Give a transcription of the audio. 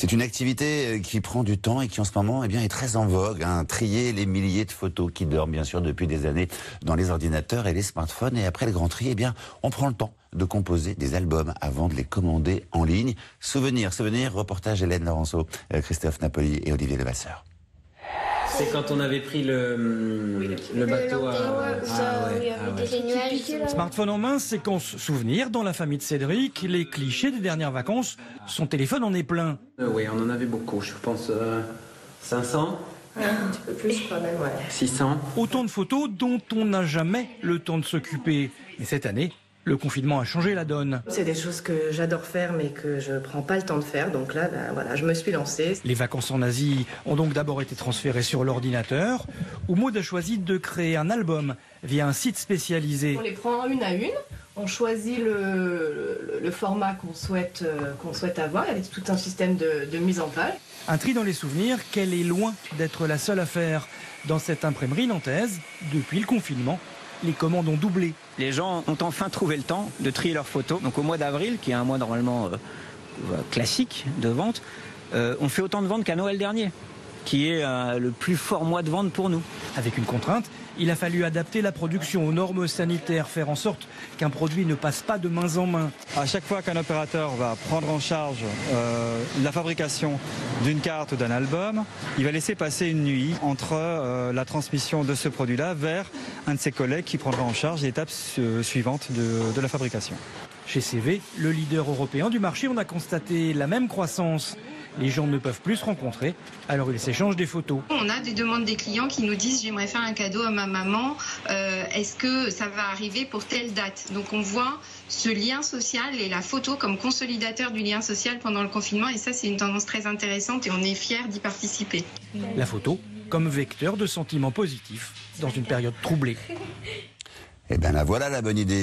C'est une activité qui prend du temps et qui en ce moment est très en vogue. Trier les milliers de photos qui dorment bien sûr depuis des années dans les ordinateurs et les smartphones. Et après le grand tri, on prend le temps de composer des albums avant de les commander en ligne. Souvenirs, reportage Hélène Laurenceau, Christophe Napoli et Olivier Levasseur. C'est quand on avait pris le bateau Smartphone en main, séquence souvenir dans la famille de Cédric. Les clichés des dernières vacances, son téléphone en est plein. Oui, on en avait beaucoup, je pense 500. Un petit peu plus quand même, ouais. 600. Autant de photos dont on n'a jamais le temps de s'occuper. Mais cette année, le confinement a changé la donne. C'est des choses que j'adore faire mais que je prends pas le temps de faire. Donc là, je me suis lancée. Les vacances en Asie ont donc d'abord été transférées sur l'ordinateur, où Maud a choisi de créer un album via un site spécialisé. On les prend une à une. On choisit le format qu'on souhaite avoir. Il y a tout un système de mise en page. Un tri dans les souvenirs qu'elle est loin d'être la seule à faire. Dans cette imprimerie nantaise, depuis le confinement, les commandes ont doublé. Les gens ont enfin trouvé le temps de trier leurs photos. Donc au mois d'avril, qui est un mois normalement classique de vente, on fait autant de ventes qu'à Noël dernier, qui est le plus fort mois de vente pour nous. Avec une contrainte, il a fallu adapter la production aux normes sanitaires, faire en sorte qu'un produit ne passe pas de main en main. À chaque fois qu'un opérateur va prendre en charge la fabrication d'une carte ou d'un album, il va laisser passer une nuit entre la transmission de ce produit-là vers un de ses collègues qui prendra en charge l'étape suivante de la fabrication. Chez CV, le leader européen du marché, on a constaté la même croissance. Les gens ne peuvent plus se rencontrer, alors ils s'échangent des photos. On a des demandes des clients qui nous disent « j'aimerais faire un cadeau à ma maman, est-ce que ça va arriver pour telle date ?» Donc on voit ce lien social et la photo comme consolidateur du lien social pendant le confinement, et ça c'est une tendance très intéressante et on est fiers d'y participer. La photo comme vecteur de sentiments positifs dans une période troublée. La voilà la bonne idée.